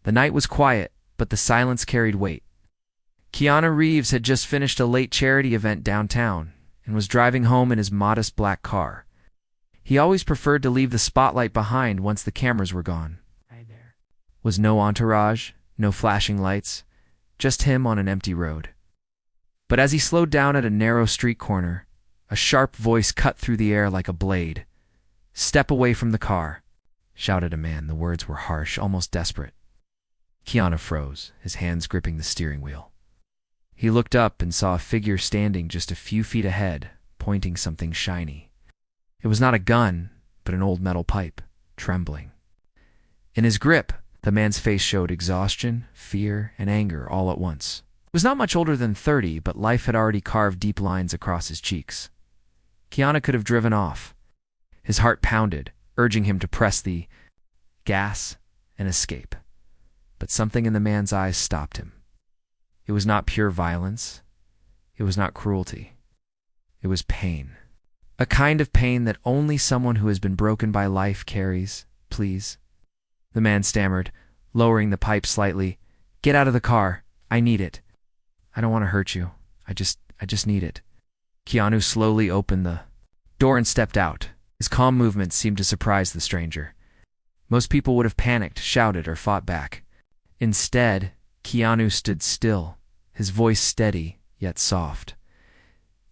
The night was quiet, but the silence carried weight. Keanu Reeves had just finished a late charity event downtown and was driving home in his modest black car. He always preferred to leave the spotlight behind once the cameras were gone. There was no entourage, no flashing lights, just him on an empty road. But as he slowed down at a narrow street corner, a sharp voice cut through the air like a blade. "Step away from the car," shouted a man. The words were harsh, almost desperate. Keanu froze, his hands gripping the steering wheel. He looked up and saw a figure standing just a few feet ahead, pointing something shiny. It was not a gun, but an old metal pipe, trembling. In his grip, the man's face showed exhaustion, fear, and anger all at once. He was not much older than 30, but life had already carved deep lines across his cheeks. Keanu could have driven off. His heart pounded, urging him to press the gas and escape. But something in the man's eyes stopped him. It was not pure violence. It was not cruelty. It was pain. A kind of pain that only someone who has been broken by life carries. "Please," the man stammered, lowering the pipe slightly. "Get out of the car. I need it. I don't want to hurt you. I just need it." Keanu slowly opened the door and stepped out. His calm movements seemed to surprise the stranger. Most people would have panicked, shouted, or fought back. Instead, Keanu stood still, his voice steady, yet soft.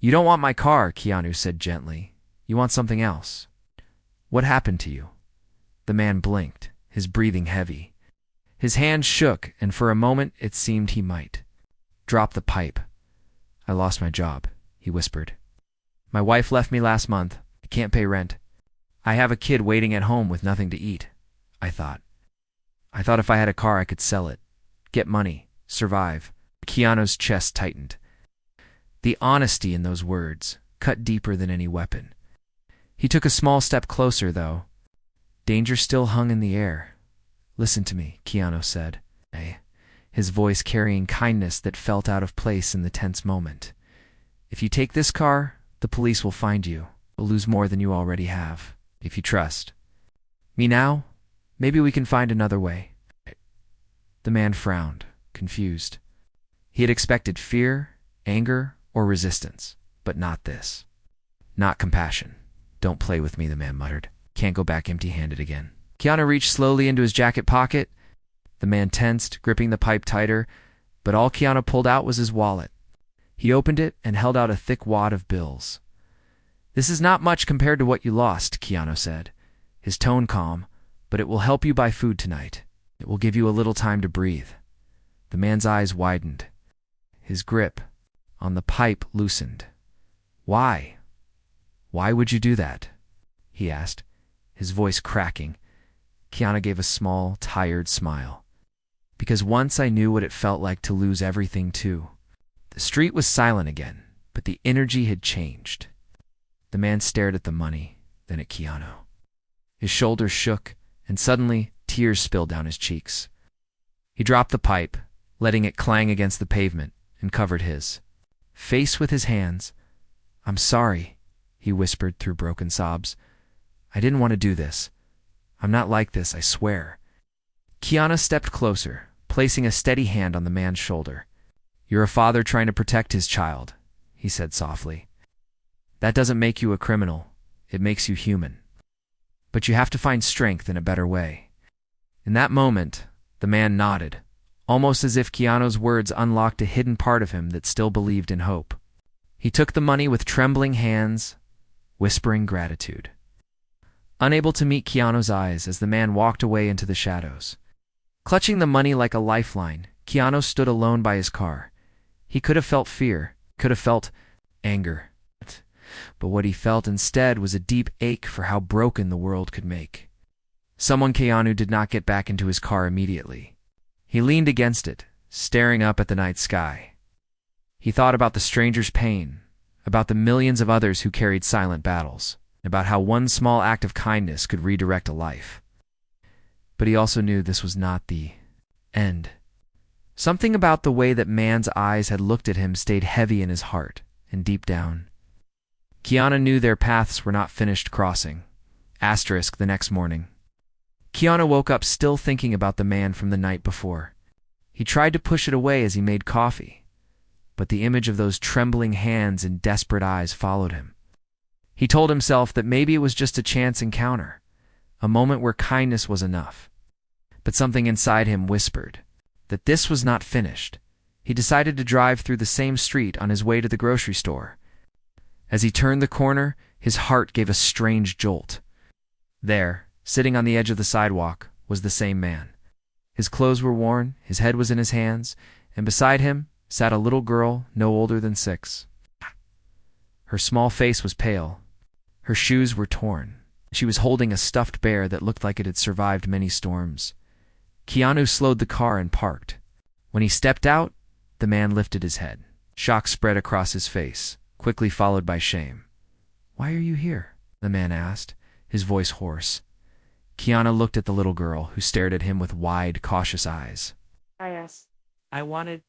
"You don't want my car," Keanu said gently. "You want something else. What happened to you?" The man blinked, his breathing heavy. His hand shook, and for a moment it seemed he might drop the pipe. "I lost my job," he whispered. "My wife left me last month. I can't pay rent. I have a kid waiting at home with nothing to eat. I thought if I had a car I could sell it, get money, survive." Keanu's chest tightened. The honesty in those words cut deeper than any weapon. He took a small step closer, though. Danger still hung in the air. "Listen to me," Keanu said, his voice carrying kindness that felt out of place in the tense moment. "If you take this car, the police will find you. You'll lose more than you already have. If you trust me now, maybe we can find another way." The man frowned, confused. He had expected fear, anger, or resistance, but not this. Not compassion. "Don't play with me," the man muttered. "Can't go back empty-handed again." Keanu reached slowly into his jacket pocket. The man tensed, gripping the pipe tighter, but all Keanu pulled out was his wallet. He opened it and held out a thick wad of bills. "This is not much compared to what you lost," Keanu said, his tone calm, "but it will help you buy food tonight. It will give you a little time to breathe." The man's eyes widened. His grip on the pipe loosened. "Why? Why would you do that?" he asked, his voice cracking. Keanu gave a small, tired smile. "Because once I knew what it felt like to lose everything too." The street was silent again, but the energy had changed. The man stared at the money, then at Keanu. His shoulders shook, and suddenly tears spilled down his cheeks. He dropped the pipe, letting it clang against the pavement, and covered his face with his hands. "I'm sorry," he whispered through broken sobs. "I didn't want to do this. I'm not like this, I swear." Keanu stepped closer, placing a steady hand on the man's shoulder. "You're a father trying to protect his child," he said softly. "That doesn't make you a criminal. It makes you human. But you have to find strength in a better way." In that moment, the man nodded, almost as if Keanu's words unlocked a hidden part of him that still believed in hope. He took the money with trembling hands, whispering gratitude. Unable to meet Keanu's eyes as the man walked away into the shadows. Clutching the money like a lifeline, Keanu stood alone by his car. He could have felt fear, could have felt anger. But what he felt instead was a deep ache for how broken the world could make. Keanu did not get back into his car immediately. He leaned against it, staring up at the night sky. He thought about the stranger's pain, about the millions of others who carried silent battles, about how one small act of kindness could redirect a life. But he also knew this was not the end. Something about the way that man's eyes had looked at him stayed heavy in his heart, and deep down, Keanu knew their paths were not finished crossing. The next morning. Keanu woke up still thinking about the man from the night before. He tried to push it away as he made coffee, but the image of those trembling hands and desperate eyes followed him. He told himself that maybe it was just a chance encounter, a moment where kindness was enough. But something inside him whispered that this was not finished. He decided to drive through the same street on his way to the grocery store. As he turned the corner, his heart gave a strange jolt. There, sitting on the edge of the sidewalk, was the same man. His clothes were worn, his head was in his hands, and beside him sat a little girl no older than 6. Her small face was pale. Her shoes were torn. She was holding a stuffed bear that looked like it had survived many storms. Keanu slowed the car and parked. When he stepped out, the man lifted his head. Shock spread across his face, quickly followed by shame. "Why are you here?" the man asked, his voice hoarse. Keanu looked at the little girl, who stared at him with wide, cautious eyes. I wanted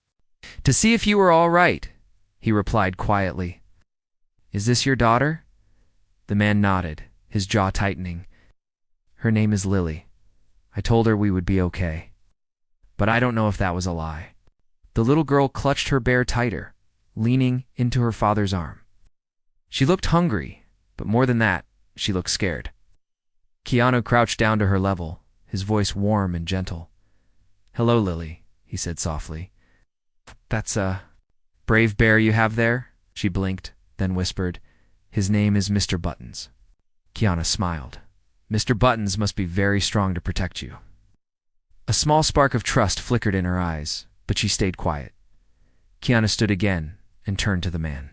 "To see if you were all right," he replied quietly. "Is this your daughter?" The man nodded, his jaw tightening. "Her name is Lily. I told her we would be okay. But I don't know if that was a lie." The little girl clutched her bear tighter, leaning into her father's arm. She looked hungry, but more than that, she looked scared. Keanu crouched down to her level, his voice warm and gentle. "Hello, Lily," he said softly. "That's a brave bear you have there?" She blinked, then whispered, "His name is Mr. Buttons." Keanu smiled. "Mr. Buttons must be very strong to protect you." A small spark of trust flickered in her eyes, but she stayed quiet. Keanu stood again and turned to the man.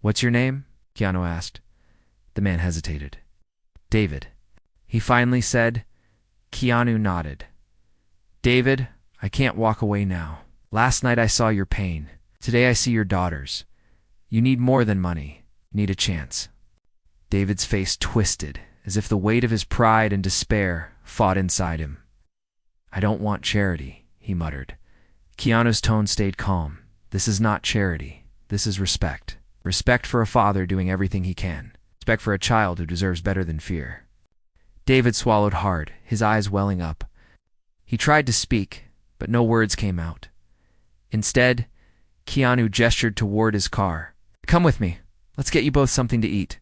"What's your name?" Keanu asked. The man hesitated. "David," he finally said. Keanu nodded. "David, I can't walk away now. Last night I saw your pain. Today I see your daughters. You need more than money. You need a chance." David's face twisted, as if the weight of his pride and despair fought inside him. "I don't want charity," he muttered. Keanu's tone stayed calm. "This is not charity. This is respect. Respect for a father doing everything he can. Respect for a child who deserves better than fear." David swallowed hard, his eyes welling up. He tried to speak, but no words came out. Instead, Keanu gestured toward his car. "Come with me. Let's get you both something to eat."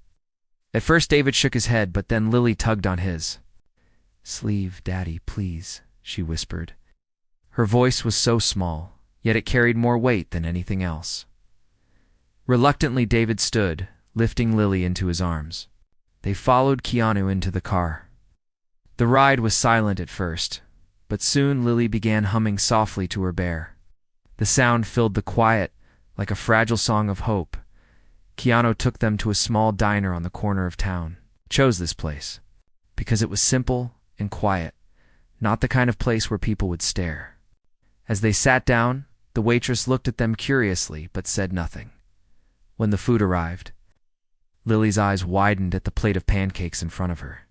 At first David shook his head, but then Lily tugged on his sleeve. "Daddy, please," she whispered. Her voice was so small, yet it carried more weight than anything else. Reluctantly, David stood, lifting Lily into his arms. They followed Keanu into the car. The ride was silent at first, but soon Lily began humming softly to her bear. The sound filled the quiet like a fragile song of hope. Keanu took them to a small diner on the corner of town. He chose this place because it was simple and quiet, not the kind of place where people would stare. As they sat down, the waitress looked at them curiously but said nothing. When the food arrived, Lily's eyes widened at the plate of pancakes in front of her.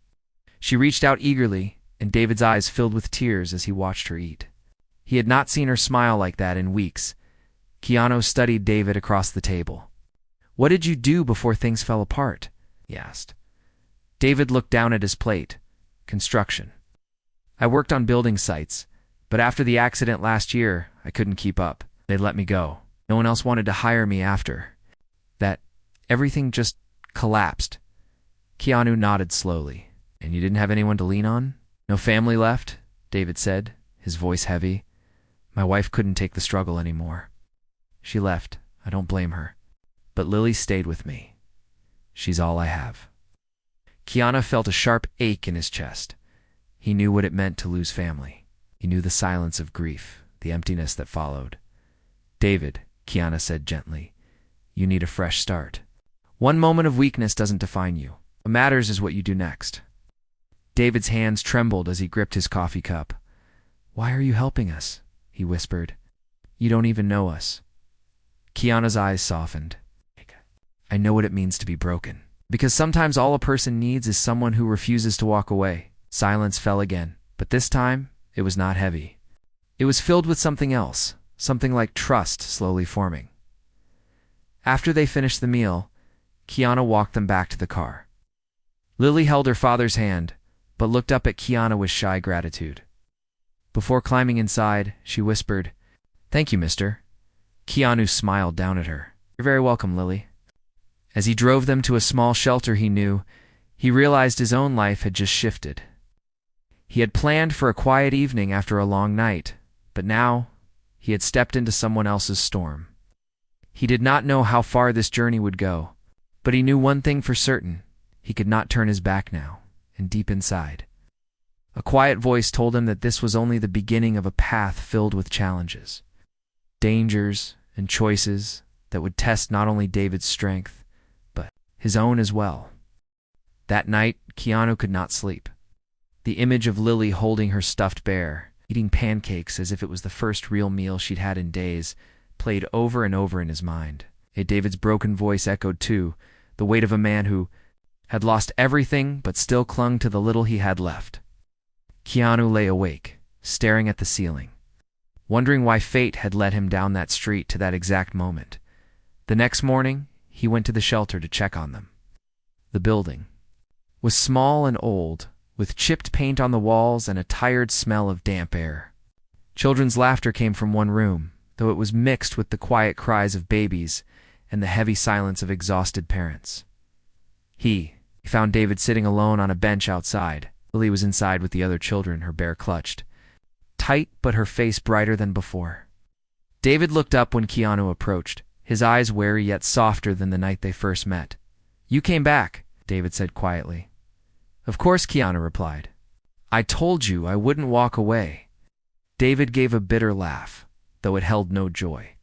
She reached out eagerly, and David's eyes filled with tears as he watched her eat. He had not seen her smile like that in weeks. Keanu studied David across the table. "What did you do before things fell apart?" he asked. David looked down at his plate. "Construction. I worked on building sites, but after the accident last year, I couldn't keep up. They let me go. No one else wanted to hire me after that. Everything just collapsed." Keanu nodded slowly. "And you didn't have anyone to lean on?" "No family left," David said, his voice heavy. "My wife couldn't take the struggle anymore. She left. I don't blame her. But Lily stayed with me. She's all I have." Keanu felt a sharp ache in his chest. He knew what it meant to lose family. He knew the silence of grief, the emptiness that followed. "David," Keanu said gently, "you need a fresh start. One moment of weakness doesn't define you. What matters is what you do next." David's hands trembled as he gripped his coffee cup. "Why are you helping us?" he whispered. "You don't even know us." Keanu's eyes softened. "I know what it means to be broken. Because sometimes all a person needs is someone who refuses to walk away." Silence fell again, but this time it was not heavy. It was filled with something else, something like trust slowly forming. After they finished the meal, Keanu walked them back to the car. Lily held her father's hand, but looked up at Keanu with shy gratitude. Before climbing inside, she whispered, "Thank you, mister." Keanu smiled down at her. "You're very welcome, Lily." As he drove them to a small shelter he realized his own life had just shifted. He had planned for a quiet evening after a long night, but now he had stepped into someone else's storm. He did not know how far this journey would go, but he knew one thing for certain: he could not turn his back now, and deep inside, a quiet voice told him that this was only the beginning of a path filled with challenges, dangers, and choices that would test not only David's strength, but his own as well. That night, Keanu could not sleep. The image of Lily holding her stuffed bear, eating pancakes as if it was the first real meal she'd had in days, played over and over in his mind. David's broken voice echoed too, the weight of a man who had lost everything but still clung to the little he had left. Keanu lay awake, staring at the ceiling, wondering why fate had led him down that street to that exact moment. The next morning, he went to the shelter to check on them. The building was small and old, with chipped paint on the walls and a tired smell of damp air. Children's laughter came from one room, though it was mixed with the quiet cries of babies and the heavy silence of exhausted parents. He found David sitting alone on a bench outside. Lily was inside with the other children, her bear clutched, tight but her face brighter than before. David looked up when Keanu approached, his eyes wary yet softer than the night they first met. "You came back," David said quietly. "Of course," Keanu replied. "I told you I wouldn't walk away." David gave a bitter laugh, though it held no joy.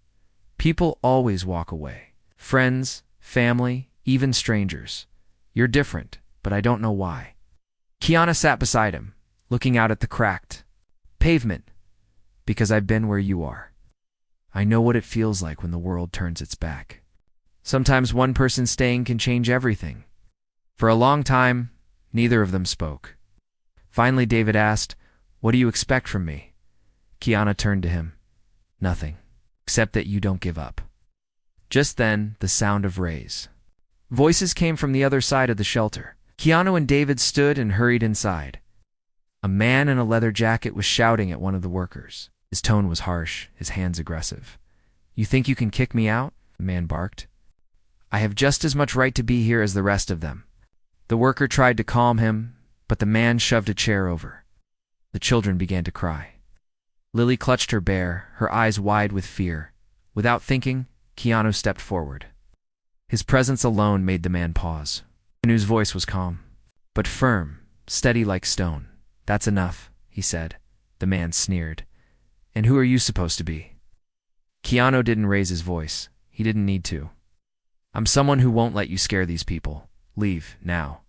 "People always walk away. Friends, family, even strangers. You're different, but I don't know why." Keanu sat beside him, looking out at the cracked pavement. "Because I've been where you are. I know what it feels like when the world turns its back. Sometimes one person staying can change everything." For a long time, neither of them spoke. Finally, David asked, "What do you expect from me?" Keanu turned to him. "Nothing, except that you don't give up." Just then, the sound of rays. Voices came from the other side of the shelter. Keanu and David stood and hurried inside. A man in a leather jacket was shouting at one of the workers. His tone was harsh, his hands aggressive. "You think you can kick me out?" the man barked. "I have just as much right to be here as the rest of them." The worker tried to calm him, but the man shoved a chair over. The children began to cry. Lily clutched her bear, her eyes wide with fear. Without thinking, Keanu stepped forward. His presence alone made the man pause. Keanu's voice was calm, but firm, steady like stone. "That's enough," he said. The man sneered. "And who are you supposed to be?" Keanu didn't raise his voice. He didn't need to. "I'm someone who won't let you scare these people. Leave, now."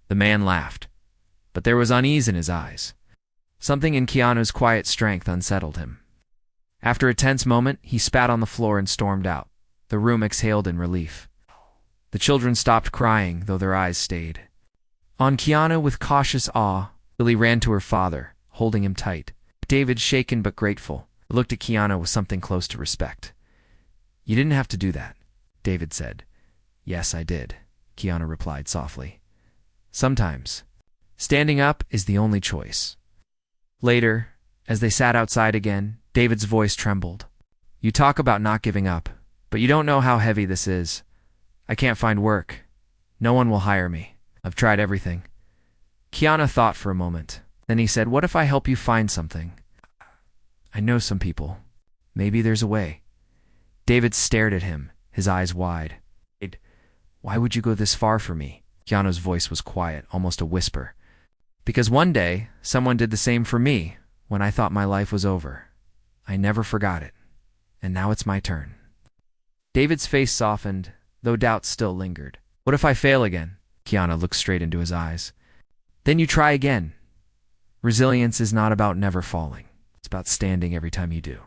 The man laughed, but there was unease in his eyes. Something in Keanu's quiet strength unsettled him. After a tense moment, he spat on the floor and stormed out. The room exhaled in relief. The children stopped crying, though their eyes stayed on Keanu with cautious awe. Lily ran to her father, holding him tight. David, shaken but grateful, looked at Keanu with something close to respect. "You didn't have to do that," David said. "Yes, I did," Keanu replied softly. "Sometimes standing up is the only choice." Later, as they sat outside again, David's voice trembled. "You talk about not giving up, but you don't know how heavy this is. I can't find work. No one will hire me. I've tried everything." Keanu thought for a moment. Then he said, "What if I help you find something? I know some people. Maybe there's a way." David stared at him, his eyes wide. "Why would you go this far for me?" Keanu's voice was quiet, almost a whisper. "Because one day, someone did the same for me when I thought my life was over. I never forgot it. And now it's my turn." David's face softened, though doubts still lingered. "What if I fail again?" Keanu looked straight into his eyes. "Then you try again. Resilience is not about never falling. It's about standing every time you do."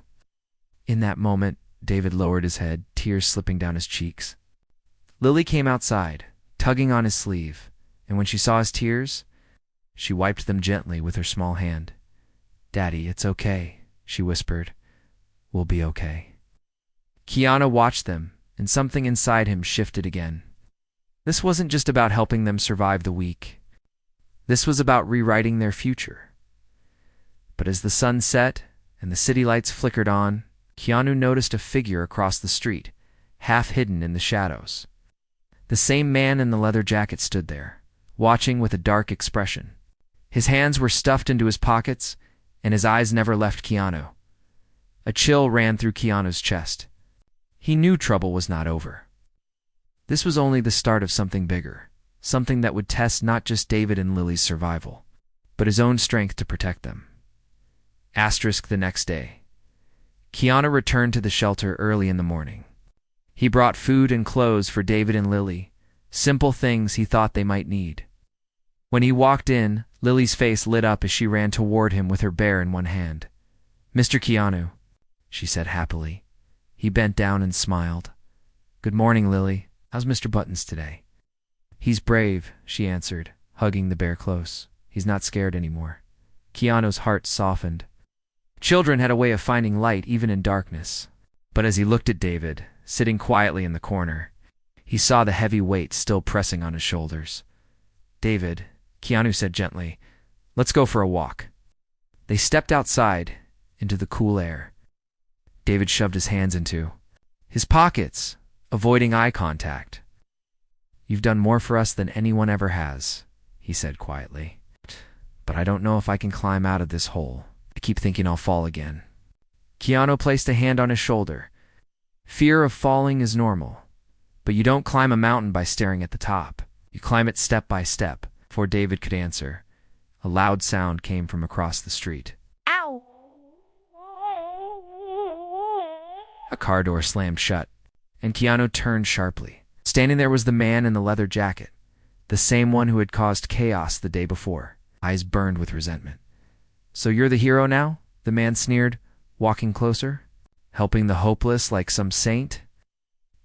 In that moment, David lowered his head, tears slipping down his cheeks. Lily came outside, tugging on his sleeve, and when she saw his tears, she wiped them gently with her small hand. "Daddy, it's okay," she whispered. "We'll be okay." Keanu watched them, and something inside him shifted again. This wasn't just about helping them survive the week. This was about rewriting their future. But as the sun set and the city lights flickered on, Keanu noticed a figure across the street, half hidden in the shadows. The same man in the leather jacket stood there, watching with a dark expression. His hands were stuffed into his pockets, and his eyes never left Keanu. A chill ran through Keanu's chest. He knew trouble was not over. This was only the start of something bigger, something that would test not just David and Lily's survival, but his own strength to protect them. The next day. Keanu returned to the shelter early in the morning. He brought food and clothes for David and Lily, simple things he thought they might need. When he walked in, Lily's face lit up as she ran toward him with her bear in one hand. "Mr. Keanu," she said happily. He bent down and smiled. "Good morning, Lily. How's Mr. Buttons today?" "He's brave," she answered, hugging the bear close. "He's not scared anymore." Keanu's heart softened. Children had a way of finding light even in darkness. But as he looked at David, sitting quietly in the corner, he saw the heavy weight still pressing on his shoulders. "David," Keanu said gently, "let's go for a walk." They stepped outside into the cool air. David shoved his hands into his pockets, avoiding eye contact. "You've done more for us than anyone ever has," he said quietly. "But I don't know if I can climb out of this hole. I keep thinking I'll fall again." Keanu placed a hand on his shoulder. "Fear of falling is normal, but you don't climb a mountain by staring at the top. You climb it step by step." Before David could answer, a loud sound came from across the street. Ow! A car door slammed shut, and Keanu turned sharply. Standing there was the man in the leather jacket, the same one who had caused chaos the day before. Eyes burned with resentment. "So you're the hero now?" the man sneered, walking closer. "Helping the hopeless like some saint?"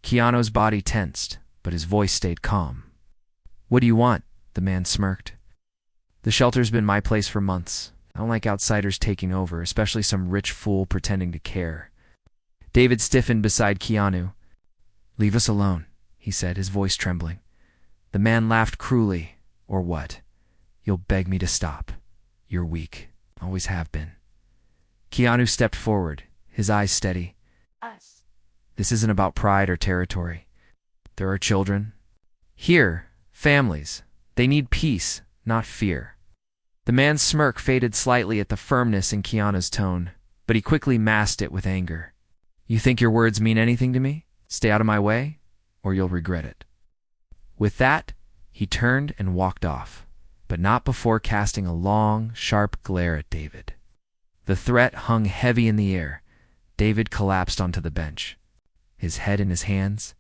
Keanu's body tensed, but his voice stayed calm. "What do you want?" the man smirked. "The shelter's been my place for months. I don't like outsiders taking over, especially some rich fool pretending to care." David stiffened beside Keanu. "Leave us alone," he said, his voice trembling. The man laughed cruelly. "Or what? You'll beg me to stop. You're weak. Always have been." Keanu stepped forward, his eyes steady. Us. "This isn't about pride or territory. There are children. Here, families. They need peace, not fear." The man's smirk faded slightly at the firmness in Keanu's tone, but he quickly masked it with anger. "You think your words mean anything to me? Stay out of my way, or you'll regret it." With that, he turned and walked off, but not before casting a long, sharp glare at David. The threat hung heavy in the air. David collapsed onto the bench, his head in his hands.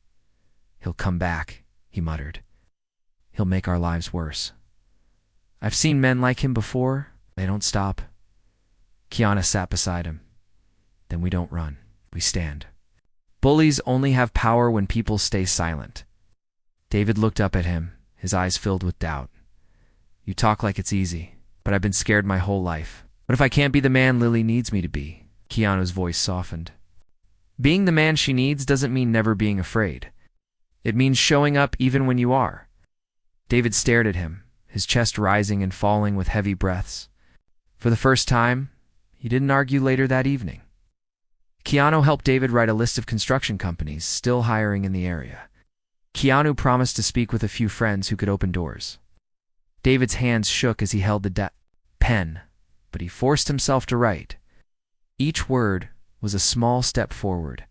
"He'll come back," he muttered. "He'll make our lives worse. I've seen men like him before. They don't stop." Keanu sat beside him. "Then we don't run. We stand. Bullies only have power when people stay silent." David looked up at him, his eyes filled with doubt. "You talk like it's easy, but I've been scared my whole life. What if I can't be the man Lily needs me to be?" Keanu's voice softened. "Being the man she needs doesn't mean never being afraid. It means showing up even when you are." David stared at him, his chest rising and falling with heavy breaths. For the first time, he didn't argue later that evening. Keanu helped David write a list of construction companies still hiring in the area. Keanu promised to speak with a few friends who could open doors. David's hands shook as he held the pen, but he forced himself to write. Each word was a small step forward.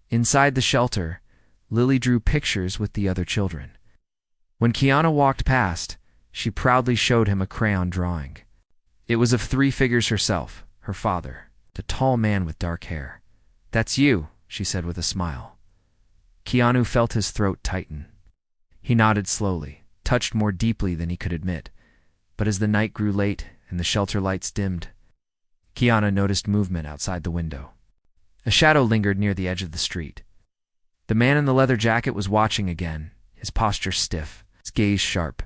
Inside the shelter, Lily drew pictures with the other children. When Keanu walked past, she proudly showed him a crayon drawing. It was of three figures herself, her father, the tall man with dark hair. "That's you," she said with a smile. Keanu felt his throat tighten. He nodded slowly, touched more deeply than he could admit. But as the night grew late and the shelter lights dimmed, Keanu noticed movement outside the window. A shadow lingered near the edge of the street. The man in the leather jacket was watching again, his posture stiff, his gaze sharp.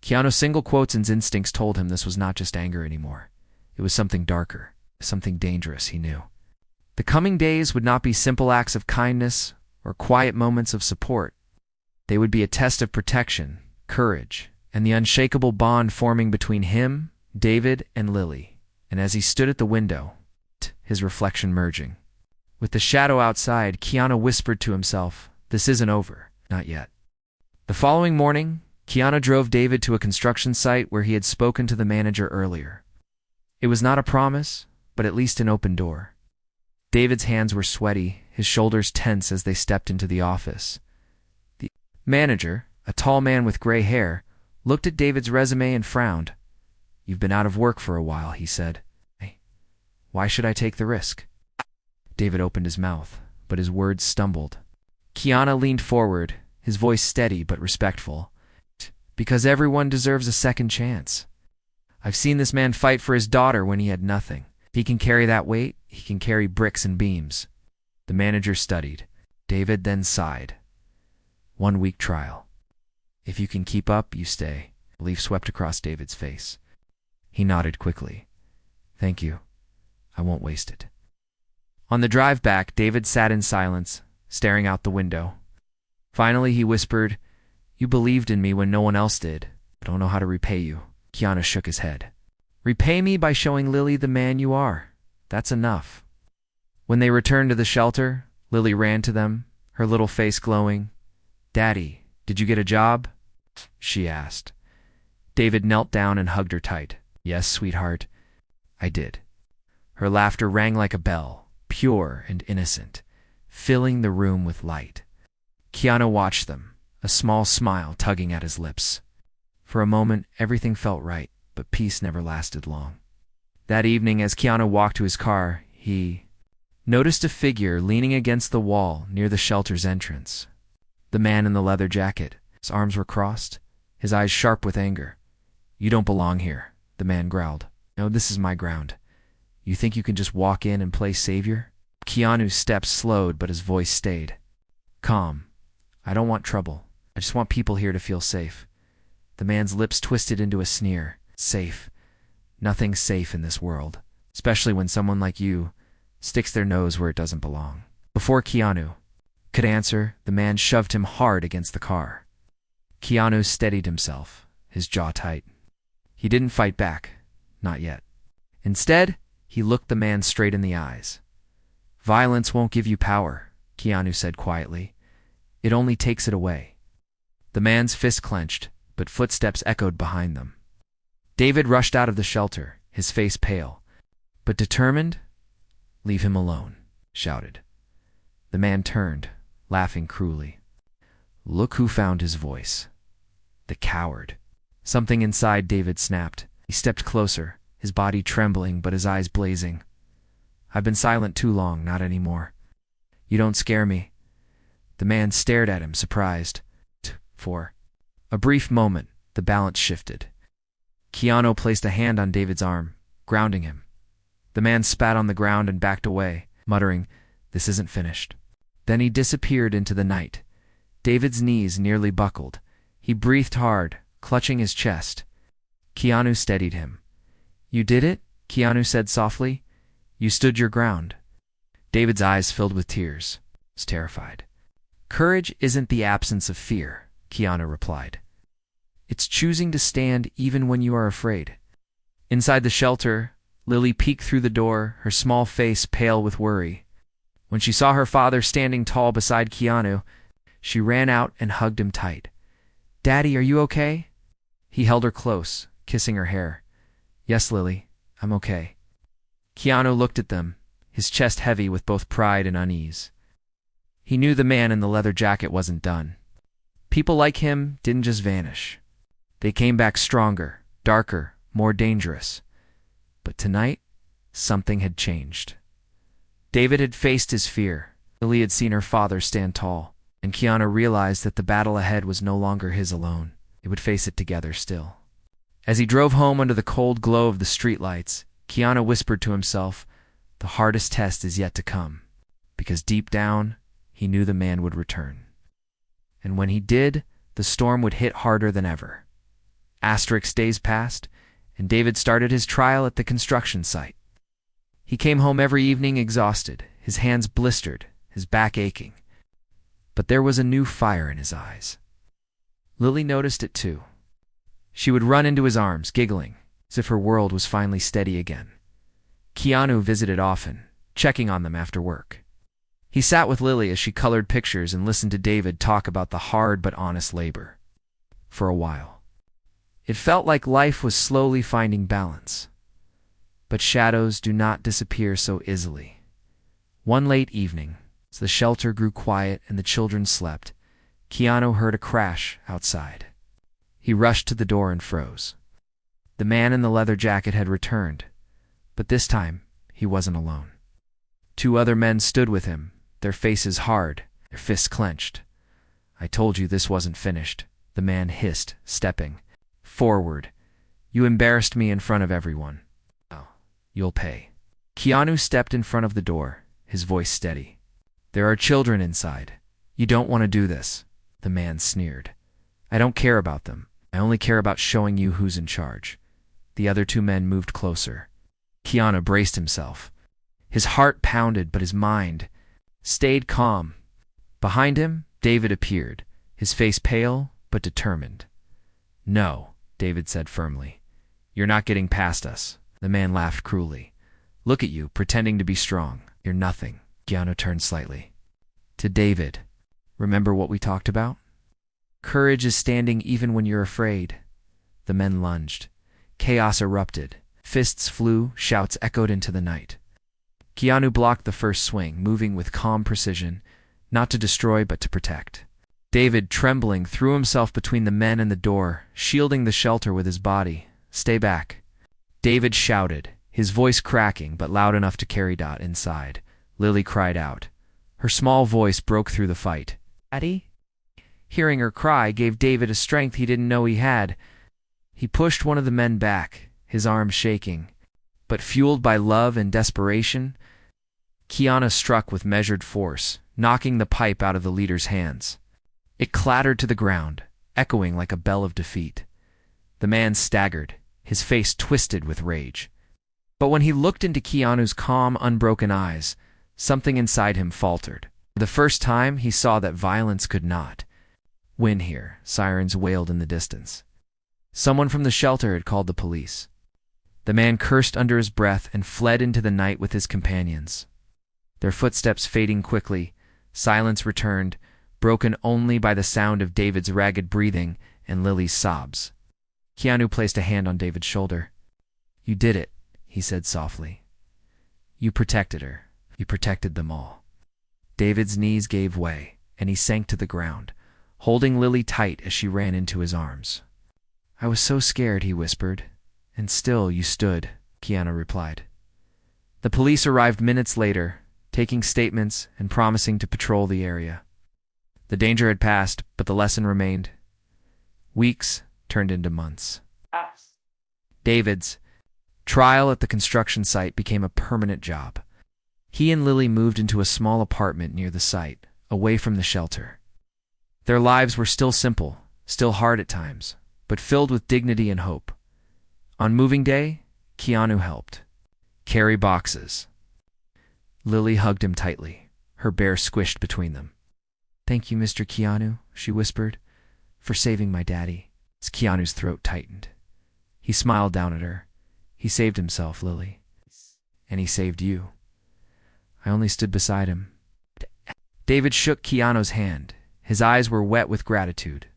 Keanu's single quotes and instincts told him this was not just anger anymore. It was something darker, something dangerous, he knew. The coming days would not be simple acts of kindness or quiet moments of support. They would be a test of protection, courage, and the unshakable bond forming between him, David, and Lily. And as he stood at the window, his reflection merging. With the shadow outside, Keanu whispered to himself, "This isn't over. Not yet." The following morning, Keanu drove David to a construction site where he had spoken to the manager earlier. It was not a promise, but at least an open door. David's hands were sweaty, his shoulders tense as they stepped into the office. The manager, a tall man with gray hair, looked at David's resume and frowned. "You've been out of work for a while," he said. "Hey, why should I take the risk?" David opened his mouth, but his words stumbled. Keanu leaned forward, his voice steady but respectful. "Because everyone deserves a second chance. I've seen this man fight for his daughter when he had nothing. If he can carry that weight, he can carry bricks and beams." The manager studied. David then sighed. 1 week trial. If you can keep up, you stay. Relief swept across David's face. He nodded quickly. "Thank you. I won't waste it." On the drive back, David sat in silence, staring out the window. Finally, he whispered, "You believed in me when no one else did. I don't know how to repay you." Keanu shook his head. "Repay me by showing Lily the man you are. That's enough." When they returned to the shelter, Lily ran to them, her little face glowing. "Daddy, did you get a job?" she asked. David knelt down and hugged her tight. "Yes, sweetheart, I did." Her laughter rang like a bell, pure and innocent, filling the room with light. Keanu watched them, a small smile tugging at his lips. For a moment, everything felt right, but peace never lasted long. That evening, as Keanu walked to his car, he noticed a figure leaning against the wall near the shelter's entrance. The man in the leather jacket. His arms were crossed, his eyes sharp with anger. "You don't belong here," the man growled. "No, this is my ground. You think you can just walk in and play savior?" Keanu's steps slowed, but his voice stayed. "Calm. I don't want trouble. I just want people here to feel safe." The man's lips twisted into a sneer. "Safe. Nothing's safe in this world, especially when someone like you sticks their nose where it doesn't belong." Before Keanu could answer, the man shoved him hard against the car. Keanu steadied himself, his jaw tight. He didn't fight back, not yet. Instead, he looked the man straight in the eyes. "Violence won't give you power," Keanu said quietly. "It only takes it away." The man's fist clenched, but footsteps echoed behind them. David rushed out of the shelter, his face pale, but determined. "Leave him alone," shouted. The man turned, laughing cruelly. Look who found his voice. The coward. Something inside David snapped. He stepped closer, his body trembling but his eyes blazing. "I've been silent too long, not anymore. You don't scare me." The man stared at him, surprised. For a brief moment, the balance shifted. Keanu placed a hand on David's arm, grounding him. The man spat on the ground and backed away, muttering, "This isn't finished." Then he disappeared into the night. David's knees nearly buckled. He breathed hard, clutching his chest. Keanu steadied him. "You did it?" Keanu said softly. "You stood your ground." David's eyes filled with tears. He was terrified. "Courage isn't the absence of fear," Keanu replied. "It's choosing to stand even when you are afraid." Inside the shelter, Lily peeked through the door, her small face pale with worry. When she saw her father standing tall beside Keanu, she ran out and hugged him tight. "Daddy, are you okay?" He held her close, kissing her hair. "Yes, Lily, I'm okay." Keanu looked at them, his chest heavy with both pride and unease. He knew the man in the leather jacket wasn't done. People like him didn't just vanish. They came back stronger, darker, more dangerous. But tonight, something had changed. David had faced his fear. Lily had seen her father stand tall, and Keanu realized that the battle ahead was no longer his alone. They would face it together still. As he drove home under the cold glow of the streetlights, Keanu whispered to himself, the hardest test is yet to come, because deep down, he knew the man would return. And when he did, the storm would hit harder than ever. Days passed, and David started his trial at the construction site. He came home every evening exhausted, his hands blistered, his back aching. But there was a new fire in his eyes. Lily noticed it too. She would run into his arms, giggling, as if her world was finally steady again. Keanu visited often, checking on them after work. He sat with Lily as she colored pictures and listened to David talk about the hard but honest labor. For a while, it felt like life was slowly finding balance. But shadows do not disappear so easily. One late evening, as the shelter grew quiet and the children slept, Keanu heard a crash outside. He rushed to the door and froze. The man in the leather jacket had returned, but this time he wasn't alone. Two other men stood with him, their faces hard, their fists clenched. "I told you this wasn't finished," the man hissed, stepping forward. "You embarrassed me in front of everyone. Oh, you'll pay." Keanu stepped in front of the door, his voice steady. "There are children inside. You don't want to do this," the man sneered. "I don't care about them. I only care about showing you who's in charge." The other two men moved closer. Keanu braced himself. His heart pounded, but his mind stayed calm. Behind him, David appeared, his face pale but determined. "No," David said firmly. "You're not getting past us." The man laughed cruelly. "Look at you, pretending to be strong. You're nothing." Keanu turned slightly. To David, "Remember what we talked about? Courage is standing even when you're afraid." The men lunged. Chaos erupted. Fists flew, shouts echoed into the night. Keanu blocked the first swing, moving with calm precision, not to destroy but to protect. David, trembling, threw himself between the men and the door, shielding the shelter with his body. "Stay back." David shouted, his voice cracking but loud enough to carry Dot inside. Lily cried out. Her small voice broke through the fight. "Daddy?" Hearing her cry gave David a strength he didn't know he had. He pushed one of the men back, his arms shaking. But fueled by love and desperation, Keanu struck with measured force, knocking the pipe out of the leader's hands. It clattered to the ground, echoing like a bell of defeat. The man staggered, his face twisted with rage. But when he looked into Keanu's calm, unbroken eyes, something inside him faltered. For the first time, he saw that violence could not win here. Sirens wailed in the distance. Someone from the shelter had called the police. The man cursed under his breath and fled into the night with his companions. Their footsteps fading quickly, silence returned, broken only by the sound of David's ragged breathing and Lily's sobs. Keanu placed a hand on David's shoulder. "You did it," he said softly. "You protected her. You protected them all." David's knees gave way, and he sank to the ground, holding Lily tight as she ran into his arms. "I was so scared," he whispered. "And still you stood," Keanu replied. The police arrived minutes later, taking statements and promising to patrol the area. The danger had passed, but the lesson remained. Weeks turned into months. David's trial at the construction site became a permanent job. He and Lily moved into a small apartment near the site, away from the shelter. Their lives were still simple, still hard at times, but filled with dignity and hope. On moving day, Keanu helped carry boxes. Lily hugged him tightly, her bear squished between them. "Thank you, Mr. Keanu," she whispered, "for saving my daddy." As Keanu's throat tightened, he smiled down at her. "He saved himself, Lily. And he saved you." I only stood beside him. David shook Keanu's hand. His eyes were wet with gratitude.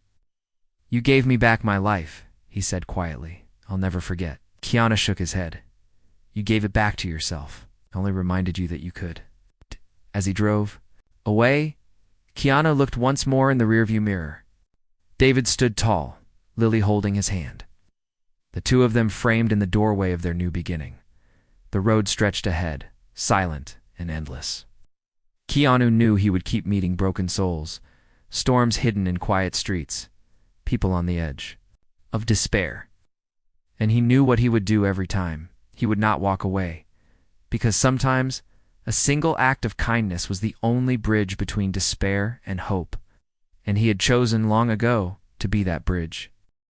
"You gave me back my life," he said quietly. "I'll never forget." Keanu shook his head. "You gave it back to yourself. I only reminded you that you could." As he drove away, Keanu looked once more in the rearview mirror. David stood tall, Lily holding his hand. The two of them framed in the doorway of their new beginning. The road stretched ahead, silent and endless. Keanu knew he would keep meeting broken souls, storms hidden in quiet streets, people on the edge of despair. And he knew what he would do every time. He would not walk away, because sometimes a single act of kindness was the only bridge between despair and hope, and he had chosen long ago to be that bridge.